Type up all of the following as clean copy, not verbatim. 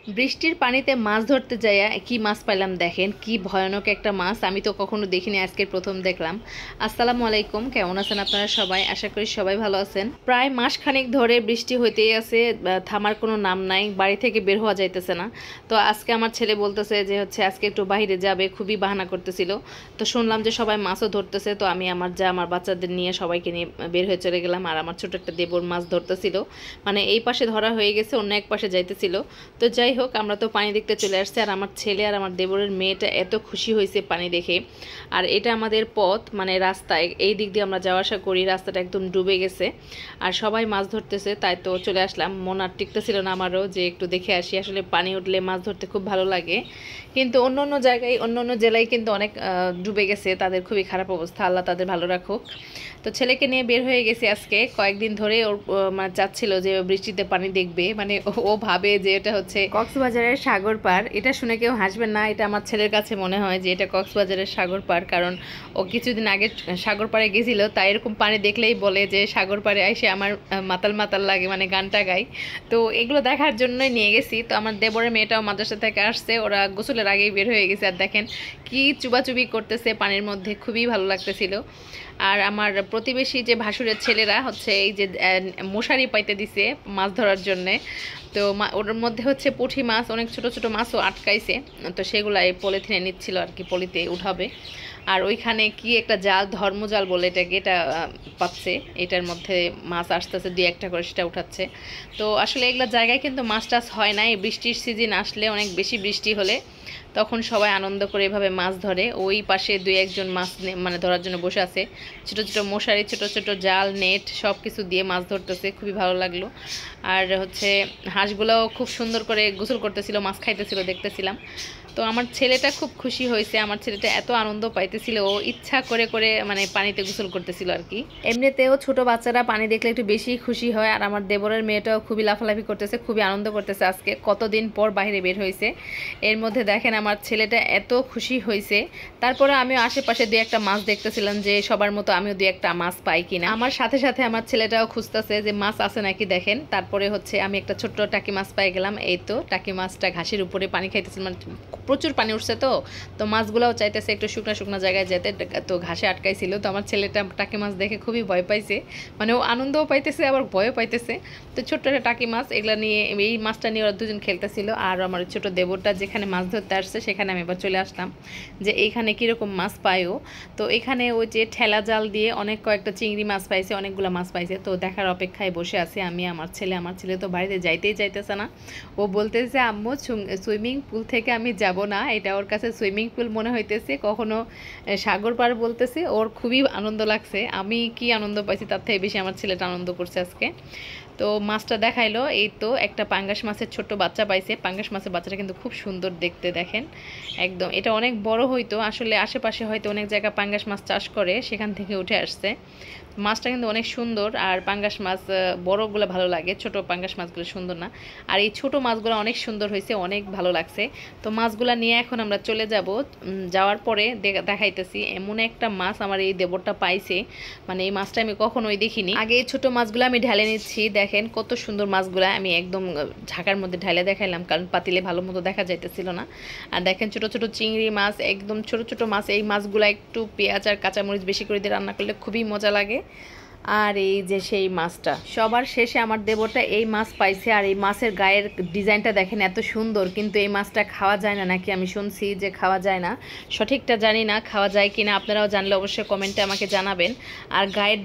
বৃষ্টির পানিতে মাছ ধরতে যাইয়া কি মাছ পাইলাম দেখেন, কি ভয়ানক একটা মাছ। আমি তো কখনো দেখিনি, আজকে প্রথম দেখলাম। আসসালামু আলাইকুম, কেমন আছেন আপনারা সবাই? আশা করি সবাই ভালো আছেন। প্রায় মাসখানেক ধরে বৃষ্টি হইতেই আছে, থামার কোনো নাম নাই, বাড়ি থেকে বের হওয়া যাইতেছে না। তো আজকে আমার ছেলে বলতেছে যে আজকে একটু বাইরে যাবে, খুবই বাহানা করতেছিল। তো শুনলাম যে সবাই মাছও ধরতেছে, তো আমি আমার বাচ্চাদের নিয়ে সবাইকে নিয়ে বের হয়ে চলে গেলাম। আর আমার ছোট একটা দেবর মাছ ধরতেছিল, মানে এই পাশে ধরা হয়ে গেছে, অন্য এক পাশে যাইতেছিল। তো যাই হোক, আমরা তো পানি দেখতে চলে আসছি। আর আমার ছেলে আর আমার দেবরের মেয়েটা এত খুশি হয়েছে পানি দেখে। আর এটা আমাদের পথ, মানে রাস্তায় এই দিক দিয়ে আমরা যাওয়া আসা করি, রাস্তাটা একদম ডুবে গেছে। আর সবাই মাছ ধরতেছে, তাই তো চলে আসলাম। মন আর টিকতেছিল না আমারও যে একটু দেখে আসি। আসলে পানি উঠলে মাছ ধরতে খুব ভালো লাগে, কিন্তু অন্য অন্য জায়গায়, অন্য অন্য জেলায় কিন্তু অনেক ডুবে গেছে, তাদের খুবই খারাপ অবস্থা। আল্লাহ তাদের ভালো রাখুক। তো ছেলেকে নিয়ে বের হয়ে গেছি আজকে। কয়েকদিন ধরে ওর মানে চাচ্ছিল যে বৃষ্টিতে পানি দেখবে, মানে ও ভাবে যে এটা হচ্ছে কক্সবাজারের সাগর পার। এটা শুনে কেউ হাসবেন না, এটা আমার ছেলের কাছে মনে হয় যে এটা কক্সবাজারের সাগর পার, কারণ ও কিছুদিন আগে সাগর পাড়ে গেছিল, তাই এরকম পানি দেখলেই বলে যে সাগর পাড়ে এসে আমার মাতাল মাতাল লাগে, মানে গানটা গাই। তো এগুলো দেখার জন্যই নিয়ে গেছি। তো আমার দেবরের মেয়েটাও মাদ্রাসা থেকে আসছে, ওরা গোসলের আগেই বের হয়ে গেছে। আর দেখেন কি চুবাচুবি করতেছে পানির মধ্যে, খুবই ভালো লাগতেছিল। আর আমার প্রতিবেশী যে ভাসুরের ছেলেরা এই যে মশারি পাইতে দিছে মাছ ধরার জন্যে। তো ওর মধ্যে পুঁটি মাছ, অনেক ছোট ছোট মাছও আটকাইছে। তো সেগুলো এই পলিথিনে নিচ্ছিল আর কি, পলিতে উঠাবে। আর ওইখানে কি একটা জাল, ধর্মজাল বলে এটাকে, এটা পাচ্ছে, এটার মধ্যে মাছ আসতেছে দুই একটা করে, সেটা উঠাচ্ছে। তো আসলে এগুলো জায়গায় কিন্তু মাছ টাছ হয় না। এই বৃষ্টির সিজন আসলে, অনেক বেশি বৃষ্টি হলে তখন সবাই আনন্দ করে এভাবে মাছ ধরে। ওই পাশে দুই একজন মাছ মানে ধরার জন্য বসে আছে, ছোট ছোট মশারি, ছোট ছোট জাল, নেট সব কিছু দিয়ে মাছ ধরতেছে, খুবই ভালো লাগলো। আর হাঁসগুলোও খুব সুন্দর করে গোসল করতেছিল, মাছ খাইতেছিল, দেখতেছিলাম। তো আমার ছেলেটা খুব খুশি হয়েছে, আমার ছেলেটা এত আনন্দ পাইতেছিল, ও ইচ্ছা করে করে মানে পানিতে গোসল করতেছিল আর কি। এমনিতেও ছোট বাচ্চারা পানি দেখলে একটু বেশি খুশি হয়। আর আমার দেবরের মেয়েটাও খুবই লাফালাফি করতেছে, খুবই আনন্দ করতেছে। আজকে কতদিন পর বাইরে বের হয়েছে। এর মধ্যে দেখেন আমার ছেলেটা এত খুশি হয়েছে। তারপরে আমিও আশেপাশে দুই একটা মাছ দেখতেছিলাম যে সবার মতো আমিও দুই একটা মাছ পাই কিনা। আমার সাথে সাথে আমার ছেলেটাও খুঁজতেছে যে মাছ আছে নাকি দেখেন। তারপরে আমি একটা ছোট্ট টাকি মাছ পাই গেলাম। এই তো টাকি মাছটা ঘাসের উপরে পানি খাইতেছিল, মানে প্রচুর পানি উঠছে। তো মাছগুলোও চাইতেছে একটু শুকনা শুকনা জায়গায় যেতে, তো ঘাসে আটকাইছিল। তো আমার ছেলেটা টাকি মাছ দেখে খুবই ভয় পাইছে, মানে ও আনন্দও পাইতেছে আবার ভয়ও পাইতেছে। তো ছোট্ট একটা টাকি মাছ, এগুলা নিয়ে, এই মাছটা নিয়ে ওরা দুজন খেলতেছিল। আর আমার ছোট দেবরটা যেখানে মাছ ধরতে আসছে সেখানে আমি এবার চলে আসলাম যে এইখানে কীরকম মাছ পায়ও। তো এখানে ওই যে ঠেলা জাল দিয়ে অনেক কয়েকটা চিংড়ি মাছ পাইছে, অনেকগুলো মাছ পাইছে। তো দেখার অপেক্ষায় বসে আছি আমি, আমার ছেলে তো বাড়িতে যাইতেই চাইতেছে না। ও বলতেছে আম্মু সুইমিং পুল থেকে আমি যাব না, এটা ওর কাছে সুইমিং পুল মনে হইতেছে, কখনো সাগর পার বলতেছে। ওর খুবই আনন্দ লাগছে। আমি কি আনন্দ পাইছি তার থেকে বেশি আমার ছেলেটা আনন্দ করছে আজকে। তো মাছটা দেখাইলো, এই তো একটা পাঙ্গাস মাছের ছোট্ট বাচ্চা পাইছে। পাঙ্গাস মাছের বাচ্চাটা কিন্তু খুব সুন্দর দেখতে, দেখেন একদম। এটা অনেক বড় হইতো, আসলে আশেপাশে হয়তো অনেক জায়গায় পাঙ্গাস মাছ চাষ করে, সেখান থেকে উঠে আসছে। মাছটা কিন্তু অনেক সুন্দর। আর পাঙ্গাস মাছ বড়গুলো ভালো লাগে, ছোট পাঙ্গাস মাছগুলো সুন্দর না। আর এই ছোট মাছগুলো অনেক সুন্দর হয়েছে, অনেক ভালো লাগছে। তো মাছগুলো নিয়ে এখন আমরা চলে যাব। যাওয়ার পরে দেখাইতেছি এমন একটা মাছ আমার এই দেবরটা পাইছে, মানে এই মাছটা আমি কখনোই দেখিনি আগে। এই ছোট মাছগুলো আমি ঢালে নিচ্ছি, দেখেন কত সুন্দর মাছগুলো। আমি একদম ঝাঁকার মধ্যে ঢালে দেখাইলাম, কারণ পাতিলে ভালো মতো দেখা যাইতেছিল না। আর দেখেন ছোট ছোট চিংড়ি মাছ, একদম ছোট ছোট মাছ। এই মাছগুলো একটু পেঁয়াজ আর কাঁচামরিচ বেশি করে দিয়ে রান্না করলে খুবই মজা লাগে। আর এই যে সেই মাছটা, সবার শেষে আমার দেবরটা এই মাছ পাইছে। আর এই মাছের গায়ের ডিজাইনটা দেখেন এত সুন্দর, কিন্তু এই মাছটা খাওয়া যায় না নাকি, আমি শুনছি যে খাওয়া যায় না, সঠিকটা জানি না খাওয়া যায় কিনা। আপনারাও জানলে অবশ্যই কমেন্টে আমাকে জানাবেন। আর গায়ের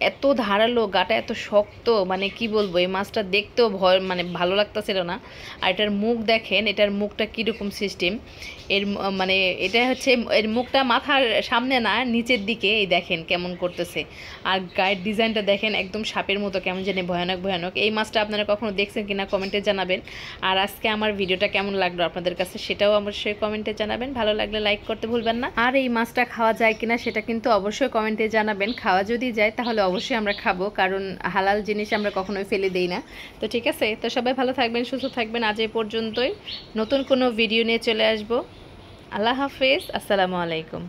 এত ধারালো, গাটা এত শক্ত, মানে কি বলবো, এই মাছটা দেখতেও ভয়, মানে ভালো লাগতেছিল না। আর এটার মুখ দেখেন, এটার মুখটা কীরকম সিস্টেম, এর মানে এটা এর মুখটা মাথার সামনে না, নিচের দিকে, এই দেখেন কেমন করতেছে। আর গায়ের ডিজাইনটা দেখেন একদম সাপের মতো, কেমন জানি ভয়ানক ভয়ানক। এই মাছটা আপনারা কখনো দেখছেন কিনা কমেন্টে জানাবেন। আর আজকে আমার ভিডিওটা কেমন লাগলো আপনাদের কাছে সেটাও অবশ্যই কমেন্টে জানাবেন। ভালো লাগলে লাইক করতে ভুলবেন না। আর এই মাছটা খাওয়া যায় কিনা সেটা কিন্তু অবশ্যই কমেন্টে জানাবেন। খাওয়া যদি যায় তাহলে অবশ্যই আমরা খাবো, কারণ হালাল জিনিস আমরা কখনোই ফেলে দেই না। তো ঠিক আছে, তো সবাই ভালো থাকবেন, সুস্থ থাকবেন। আজ এই পর্যন্তই, নতুন কোনো ভিডিও নিয়ে চলে আসবো। আল্লাহ হাফেজ, আসসালামু আলাইকুম।